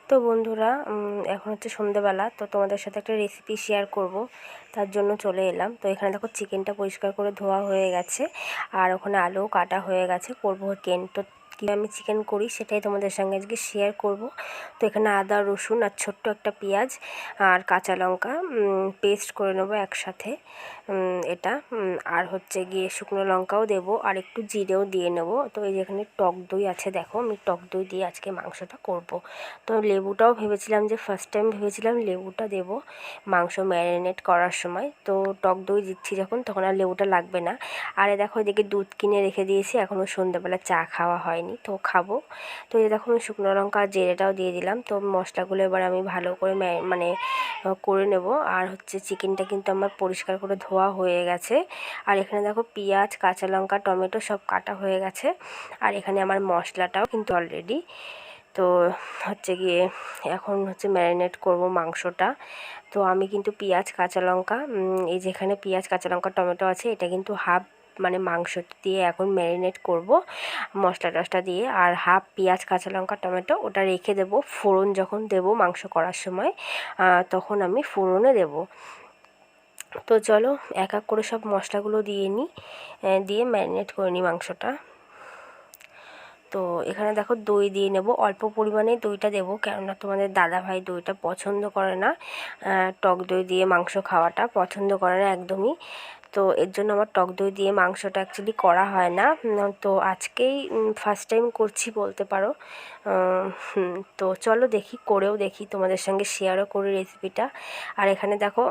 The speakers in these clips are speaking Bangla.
তো বন্ধুরা, এখন হচ্ছে সন্ধ্যেবেলা। তো তোমাদের সাথে একটা রেসিপি শেয়ার করব, তার জন্য চলে এলাম। তো এখানে দেখো চিকেনটা পরিষ্কার করে ধোয়া হয়ে গেছে, আর ওখানে আলুও কাটা হয়ে গেছে। করবো চিকেন। তো কীভাবে আমি চিকেন করি সেটাই তোমাদের সঙ্গে আজকে শেয়ার করব। তো এখানে আদা, রসুন আর ছোট্ট একটা পেঁয়াজ আর কাঁচা লঙ্কা পেস্ট করে নেবো একসাথে। এটা আর হচ্ছে গিয়ে শুকনো লঙ্কাও দেবো, আর একটু জিরেও দিয়ে নেব। তো এই যেখানে টক দই আছে, দেখো আমি টক দই দিয়ে আজকে মাংসটা করব। তো লেবুটাও ভেবেছিলাম, যে ফার্স্ট টাইম ভেবেছিলাম লেবুটা দেব মাংস ম্যারিনেট করার সময়। তো টক দই দিচ্ছি যখন, তখন আর লেবুটা লাগবে না। আর দেখো এদিকে দুধ কিনে রেখে দিয়েছি, এখনও সন্ধ্যাবেলা চা খাওয়া হয়নি, তো খাবো। তো এই দেখো আমি শুকনো লঙ্কা আর জিরেটাও দিয়ে দিলাম। তো মশলাগুলো এবার আমি ভালো করে মানে করে নেব। আর হচ্ছে চিকেনটা কিন্তু আমার পরিষ্কার করে ধোয়া হয়ে গেছে। আর এখানে দেখো পেঁয়াজ, কাঁচা লঙ্কা, টমেটো সব কাটা হয়ে গেছে। আর এখানে আমার মশলাটাও কিন্তু অলরেডি। তো হচ্ছে গিয়ে এখন হচ্ছে ম্যারিনেট করব মাংসটা। তো আমি কিন্তু পেঁয়াজ, কাঁচা লঙ্কা, এই যেখানে পেঁয়াজ, কাঁচা লঙ্কা, টমেটো আছে, এটা কিন্তু হাফ মানে মাংস দিয়ে এখন ম্যারিনেট করব মশলা টশলা দিয়ে। আর হাফ পেঁয়াজ, কাঁচা লঙ্কা, টমেটো ওটা রেখে দেবো, ফোড়ন যখন দেবো মাংস করার সময় তখন আমি ফোড়নে দেবো। তো চলো এক এক করে সব মশলাগুলো দিয়ে নিই, দিয়ে ম্যারিনেট করে নিই মাংসটা। তো এখানে দেখো দই দিয়ে নেব, অল্প পরিমাণে দইটা দেবো, কেননা তোমাদের দাদাভাই দইটা পছন্দ করে না, টক দই দিয়ে মাংস খাওয়াটা পছন্দ করে না একদমই। তো এর জন্য আমার টক দই দিয়ে মাংসটা অ্যাকচুয়ালি করা হয় না। তো আজকেই ফার্স্ট টাইম করছি বলতে পারো। তো চলো দেখি, করেও দেখি, তোমাদের সঙ্গে শেয়ারও করি রেসিপিটা। আর এখানে দেখো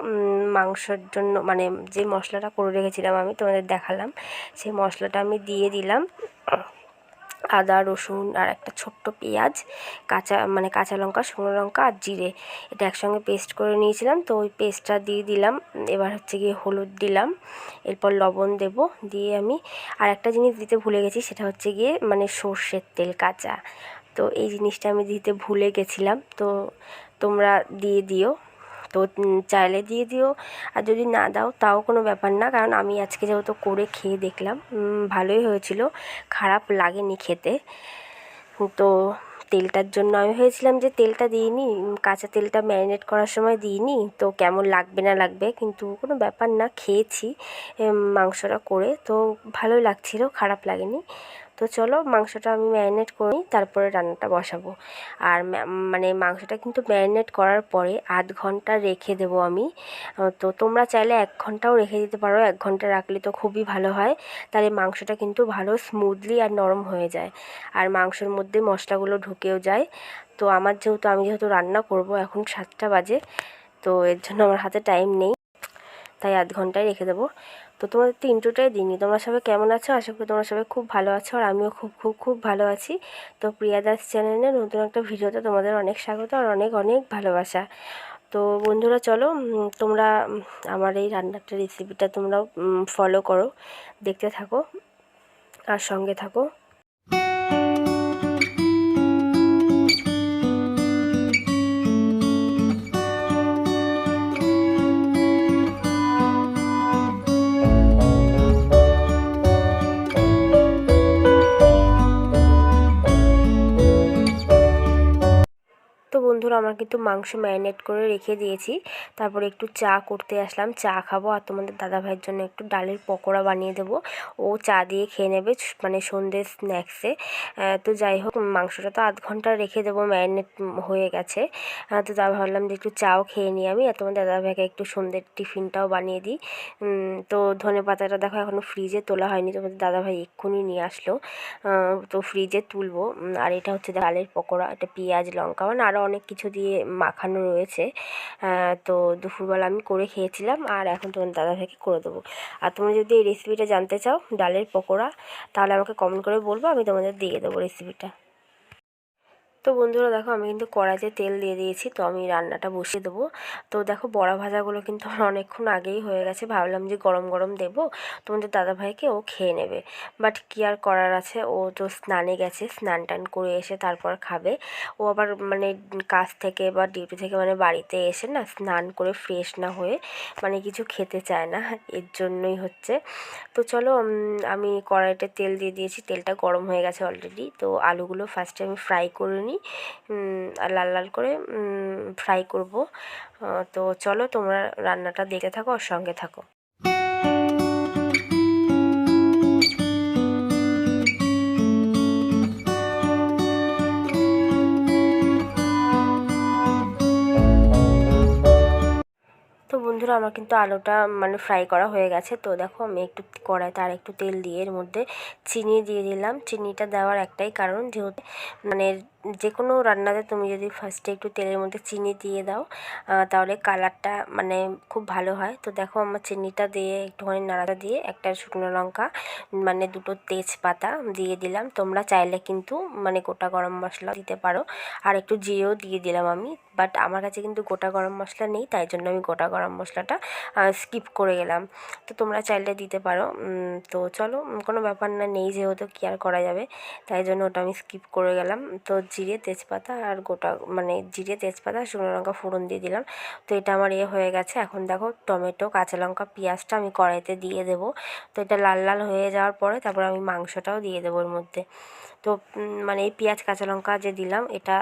মাংসর জন্য মানে যে মশলাটা করে রেখেছিলাম আমি তোমাদের দেখালাম, সেই মশলাটা আমি দিয়ে দিলাম। আদা, রসুন আর একটা ছোট্ট পেঁয়াজ, কাঁচা লঙ্কা, শুকনো লঙ্কা আর জিরে, এটা একসঙ্গে পেস্ট করে নিয়েছিলাম। তো ওই পেস্টটা দিয়ে দিলাম। এবার হচ্ছে গিয়ে হলুদ দিলাম, এরপর লবণ দেব। দিয়ে আমি আর একটা জিনিস দিতে ভুলে গেছি, সেটা হচ্ছে গিয়ে মানে সর্ষের তেল কাঁচা। তো এই জিনিসটা আমি দিতে ভুলে গেছিলাম, তো তোমরা দিয়ে দিও। তো চাইলে দিয়ে দিও, আর যদি না দাও তাও কোনো ব্যাপার না, কারণ আমি আজকে যেহেতু করে খেয়ে দেখলাম ভালোই হয়েছিল, খারাপ লাগেনি খেতে। তো তেলটার জন্য আমি ভেবেছিলাম যে তেলটা দিইনি, কাঁচা তেলটা ম্যারিনেট করার সময় দিইনি, তো কেমন লাগবে না লাগবে, কিন্তু কোনো ব্যাপার না, খেয়েছি মাংসটা করে, তো ভালোই লাগছিলো, খারাপ লাগেনি। তো চলো মাংসটা আমি ম্যারিনেট করি, তারপরে রান্নাটা বসাবো। আর মানে মাংসটা কিন্তু ম্যারিনেট করার পরে আধ ঘন্টা রেখে দেবো আমি। তো তোমরা চাইলে 1 ঘন্টাও রেখে দিতে পারো, 1 ঘন্টা রাখলে তো খুবই ভালো হয়, তাহলে মাংসটা কিন্তু ভালো স্মুথলি আর নরম হয়ে যায়, আর মাংসের মধ্যে মশলাগুলো ঢুকেও যায়। তো আমি যেহেতু রান্না করব, এখন 7টা বাজে, তো এর জন্য আমার হাতে টাইম নেই, তাই আধ ঘন্টায় রেখে দেবো। তো তোমাদের তো ইন্ট্রোটাই দিইনি, তোমরা সবাই কেমন আছো? আশা করি তোমরা সবাই খুব ভালো আছো, আর আমিও খুব খুব খুব ভালো আছি। তো প্রিয়া দাস চ্যানেলে নতুন একটা ভিডিওতে তোমাদের অনেক স্বাগত আর অনেক অনেক ভালোবাসা। তো বন্ধুরা চলো, তোমরা আমার এই রান্নাটা রেসিপিটা তোমরাও ফলো করো, দেখতে থাকো আর সঙ্গে থাকো। তো বন্ধুরা আমার কিন্তু মাংস ম্যারিনেট করে রেখে দিয়েছি, তারপরে একটু চা করতে আসলাম, চা খাবো, আর তোমাদের দাদাভাইয়ের জন্য একটু ডালের পকোড়া বানিয়ে দেবো, ও চা দিয়ে খেয়ে নেবে মানে সন্ধ্যের স্ন্যাক্সে। তো যাই হোক, মাংসটা তো আধ ঘন্টা রেখে দেবো, ম্যারিনেট হয়ে গেছে। তো তা ভাবলাম যে একটু চাও খেয়ে নিই আমি, আর তোমাদের দাদাভাইকে একটু সন্ধ্যের টিফিনটাও বানিয়ে দিই। তো ধনেপাতাটা দেখো এখনও ফ্রিজে তোলা হয়নি, তোমাদের দাদাভাই এক্ষুনি নিয়ে আসলো, তো ফ্রিজে তুলবো। আর এটা হচ্ছে ডালের পকোড়া, এটা পেঁয়াজ, লঙ্কা মানে আরও অনেক কিছু দিয়ে মাখানো রয়েছে। তো দুপুরবেলা আমি করে খেয়েছিলাম, আর এখন তোমার দাদাভাইকে করে দেবো। আর তোমরা যদি এই রেসিপিটা জানতে চাও ডালের পকোড়া, তাহলে আমাকে কমেন্ট করে বলবো, আমি তোমাদের দিয়ে দেবো রেসিপিটা। তো বন্ধুরা দেখো আমি কিন্তু কড়াইতে তেল দিয়ে দিয়েছি, তো আমি রান্নাটা বসিয়ে দেবো। তো দেখো বড়া ভাজাগুলো কিন্তু আমার অনেকক্ষণ আগেই হয়ে গেছে, ভাবলাম যে গরম গরম দেবো তোমাদের দাদাভাইকে, ও খেয়ে নেবে। বাট কী আর করার আছে, ও তো স্নানে গেছে, স্নান টান করে এসে তারপর খাবে। ও আবার মানে কাজ থেকে বা ডিউটি থেকে মানে বাড়িতে এসে না স্নান করে ফ্রেশ না হয়ে মানে কিছু খেতে চায় না, এর জন্যই হচ্ছে। তো চলো আমি কড়াইতে তেল দিয়ে দিয়েছি, তেলটা গরম হয়ে গেছে অলরেডি। তো আলুগুলো ফার্স্টে আমি ফ্রাই করে নিই, আমি লাল লাল করে ফ্রাই করব। তো চলো তোমরা রান্নাটা দেখতে থাকো আর সঙ্গে থাকো। তো বন্ধুরা আমার কিন্তু আলুটা মানে ফ্রাই করা হয়ে গেছে। তো দেখো আমি একটু কড়াইতে আর একটু তেল দিয়ে এর মধ্যে চিনি দিয়ে দিলাম। চিনিটা দেওয়ার একটাই কারণ, যেহেতু মানে যে কোনো রান্নাতে তুমি যদি ফার্স্টে একটু তেলের মধ্যে চিনি দিয়ে দাও তাহলে কালারটা মানে খুব ভালো হয়। তো দেখো আমার চিনিটা দিয়ে একটুখানি নাড়াটা দিয়ে একটা শুকনো লঙ্কা মানে দুটো তেজপাতা দিয়ে দিলাম। তোমরা চাইলে কিন্তু মানে গোটা গরম মশলা দিতে পারো, আর একটু জিরেও দিয়ে দিলাম আমি। বাট আমার কাছে কিন্তু গোটা গরম মশলা নেই, তাই জন্য আমি গোটা গরম মশলাটা স্কিপ করে গেলাম। তো তোমরা চাইলে দিতে পারো। তো চলো কোনো ব্যাপার না, নেই যেহেতু কি আর করা যাবে, তাই জন্য ওটা আমি স্কিপ করে গেলাম। তো জিরে তেজপাতা আর গোটা মানে জিরে তেজপাতা শুকনো লঙ্কা ফোড়ন দিয়ে দিলাম। তো এটা আমার হয়ে গেছে। এখন দেখো টমেটো কাঁচা লঙ্কা পেঁয়াজটা আমি কড়াইতে দিয়ে দেবো। তো এটা লাল লাল হয়ে যাওয়ার পরে তারপর আমি মাংসটাও দিয়ে দেবো এর মধ্যে। তো মানে এই পেঁয়াজ কাঁচা লঙ্কা যে দিলাম এটা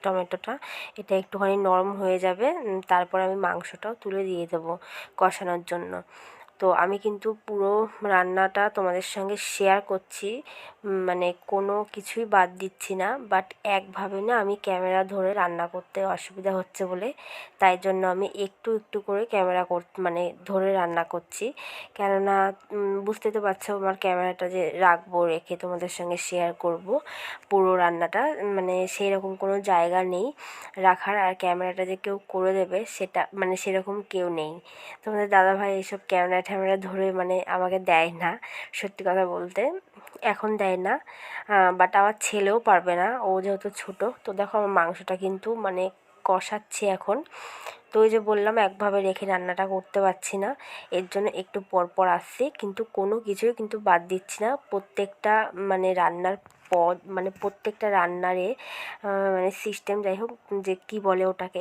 টমেটোটা এটা একটুখানি নরম হয়ে যাবে, তারপর আমি মাংসটাও তুলে দিয়ে দেবো কষানোর জন্য। তো আমি কিন্তু পুরো রান্নাটা তোমাদের সঙ্গে শেয়ার করছি, মানে কোনো কিছুই বাদ দিচ্ছি না। বাট একভাবে না আমি ক্যামেরা ধরে রান্না করতে অসুবিধা হচ্ছে বলে তাই জন্য আমি একটু একটু করে ক্যামেরা মানে ধরে রান্না করছি। কেননা বুঝতে তো পারছো আমার ক্যামেরাটা যে রাখবো রেখে তোমাদের সঙ্গে শেয়ার করব পুরো রান্নাটা, মানে সেই রকম কোনো জায়গা নেই রাখার। আর ক্যামেরাটা যে কেউ করে দেবে সেটা মানে সেরকম কেউ নেই। তোমাদের দাদাভাই এইসব ক্যামেরা ট্যামেরা ধরে মানে আমাকে দেয় না, সত্যি কথা বলতে এখন দেয় না। বাট আমার ছেলেও পারবে না, ও যেহেতু ছোটো। তো দেখো আমার মাংসটা কিন্তু মানে কষাচ্ছি এখন। তো ওই যে বললাম একভাবে রেখে রান্নাটা করতে পারছি না, এর জন্য একটু পর পর আসছি, কিন্তু কোনো কিছুই কিন্তু বাদ দিচ্ছি না। প্রত্যেকটা মানে রান্নার পদ মানে প্রত্যেকটা রান্নারে মানে সিস্টেম যাই হোক যে কী বলে ওটাকে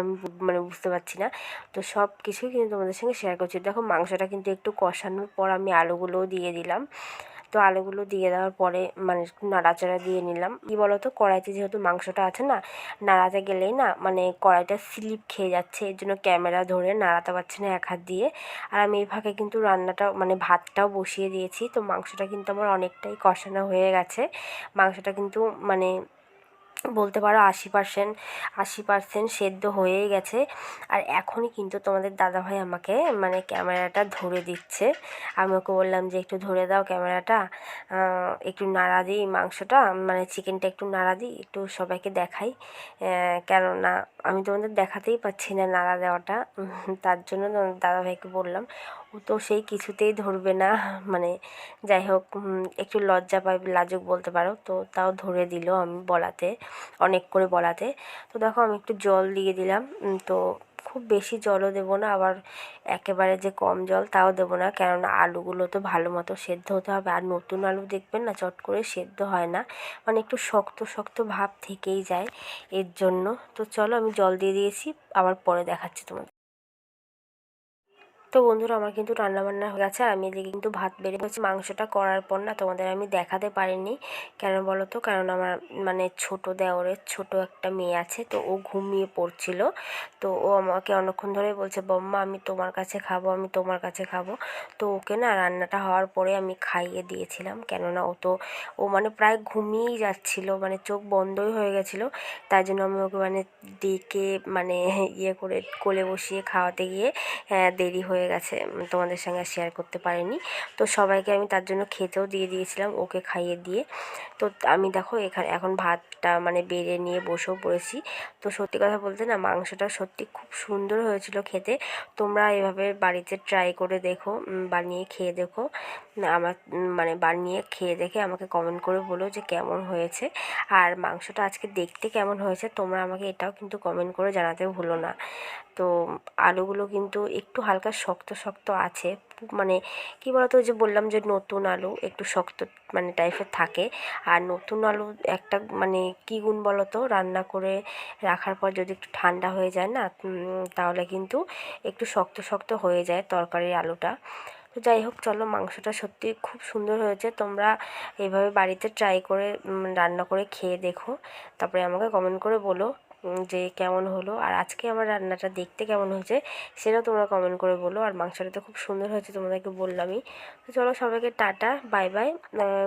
আমি মানে বুঝতে পারছি না। তো সব কিছুই কিন্তু তোমাদের সঙ্গে শেয়ার করছি। দেখো মাংসটা কিন্তু একটু কষানোর পর আমি আলুগুলোও দিয়ে দিলাম। তো আলুগুলো দিয়ে দেওয়ার পরে মানে একটু নাড়াচাড়া দিয়ে নিলাম। কী বলো তো কড়াইতে যেহেতু মাংসটা আছে না, নাড়াতে গেলেই না মানে কড়াইটা স্লিপ খেয়ে যাচ্ছে, এর জন্য ক্যামেরা ধরে নাড়াতে পারছি না এক হাত দিয়ে। আর আমি এই ফাঁকে কিন্তু রান্নাটা মানে ভাতটাও বসিয়ে দিয়েছি। তো মাংসটা কিন্তু আমার অনেকটাই কষানো হয়ে গেছে। মাংসটা কিন্তু মানে বলতে পারো 80% সেদ্ধ হয়েই গেছে। আর এখনই কিন্তু তোমাদের দাদাভাই আমাকে মানে ক্যামেরাটা ধরে দিচ্ছে। আমি ওকে বললাম যে একটু ধরে দাও ক্যামেরাটা, একটু নাড়া দিই মাংসটা মানে চিকেনটা একটু নাড়া দিই, একটু সবাইকে দেখাই। কেননা আমি তোমাদের দেখাতেই পাচ্ছি না নাড়া দেওয়াটা, তার জন্য তোমাদের দাদাভাইকে বললাম। ও তো সেই কিছুতেই ধরবে না, মানে যাই হোক একটু লজ্জা পাই, লাজুক বলতে পারো। তো তাও ধরে দিল আমি বলাতে, অনেক করে বলাতে। তো দেখো আমি একটু জল দিয়ে দিলাম। তো খুব বেশি জলও দেবো না, আবার একেবারে যে কম জল তাও দেবো না, কেননা আলুগুলো তো ভালো মতো সেদ্ধ হতে হবে। আর নতুন আলু দেখবেন না চট করে সেদ্ধ হয় না, মানে একটু শক্ত শক্ত ভাব থেকেই যায় এর জন্য। তো চলো আমি জল দিয়ে দিয়েছি, আবার পরে দেখাচ্ছি তোমাদের। তো বন্ধুরা আমার কিন্তু রান্নাবান্না হয়ে গেছে, আর আমি এদিকে কিন্তু ভাত বেড়ে হচ্ছে। মাংসটা করার পর না তোমাদের আমি দেখাতে পারিনি, কেন বলো তো, কারণ আমার মানে ছোটো দেওরের ছোটো একটা মেয়ে আছে, তো ও ঘুমিয়ে পড়ছিল। তো ও আমাকে অনেকক্ষণ ধরে বলছে বম্মা আমি তোমার কাছে খাবো, আমি তোমার কাছে খাবো। তো ওকে না রান্নাটা হওয়ার পরে আমি খাইয়ে দিয়েছিলাম, কেননা ও মানে প্রায় ঘুমিয়েই যাচ্ছিল, মানে চোখ বন্ধই হয়ে গেছিলো। তাই জন্য আমি ওকে মানে ডেকে মানে করে কোলে বসিয়ে খাওয়াতে গিয়ে দেরি হয়ে গেছে, তোমাদের সঙ্গে শেয়ার করতে পারিনি। তো সবাইকে আমি তার জন্য খেতেও দিয়ে দিয়েছিলাম ওকে খাইয়ে দিয়ে। তো আমি দেখো এখানে এখন ভাতটা মানে বেড়ে নিয়ে বসেও পড়েছি। তো সত্যি কথা বলতে না মাংসটা সত্যি খুব সুন্দর হয়েছিল খেতে। তোমরা এভাবে বাড়িতে ট্রাই করে দেখো, বানিয়ে খেয়ে দেখো। আমার মানে বানিয়ে খেয়ে দেখে আমাকে কমেন্ট করে বলো যে কেমন হয়েছে। আর মাংসটা আজকে দেখতে কেমন হয়েছে তোমরা আমাকে এটাও কিন্তু কমেন্ট করে জানাতে ভুলো না। তো আলুগুলো কিন্তু একটু হালকা শক্ত শক্ত আছে, মানে কী বলতো, ওই যে বললাম যে নতুন আলু একটু শক্ত মানে টাইপের থাকে। আর নতুন আলু একটা মানে কী গুণ বলো তো, রান্না করে রাখার পর যদি একটু ঠান্ডা হয়ে যায় না তাহলে কিন্তু একটু শক্ত শক্ত হয়ে যায় তরকারির আলুটা। তো যাই হোক চলো, মাংসটা সত্যি খুব সুন্দর হয়েছে। তোমরা এইভাবে বাড়িতে ট্রাই করে রান্না করে খেয়ে দেখো, তারপরে আমাকে কমেন্ট করে বলো যে কেমন হলো। আর আজকে আমার রান্নাটা দেখতে কেমন হয়েছে সেটাও তোমরা কমেন্ট করে বলো। আর মাংসটা তো খুব সুন্দর হয়েছে, তোমাদেরকে বললামই। তো চলো সবাইকে tata, bye bye,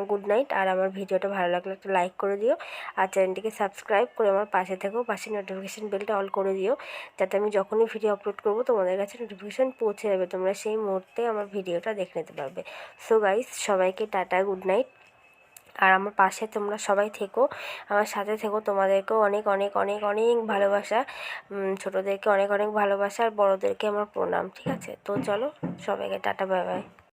good night. আর আমার ভিডিওটা ভালো লাগলে একটা লাইক করে দিও, আর চ্যানেলটিকে সাবস্ক্রাইব করে আমার পাশে থেকো, পাশে নোটিফিকেশান বেলটা অল করে দিও, যাতে আমি যখনই ভিডিও আপলোড করবো তোমাদের কাছে নোটিফিকেশান পৌঁছে যাবে, তোমরা সেই মুহূর্তে আমার ভিডিওটা দেখে নিতে পারবে। সো গাইস, সবাইকে টাটা, গুড নাইট। আর আমার পাশে তোমরা সবাই থেকো, আমার সাথে থেকো। তোমাদেরকেও অনেক অনেক অনেক অনেক ভালোবাসা, ছোটোদেরকে অনেক অনেক ভালোবাসা, আর বড়োদেরকে আমার প্রণাম। ঠিক আছে, তো চলো সবাইকে টাটা, বাই বাই।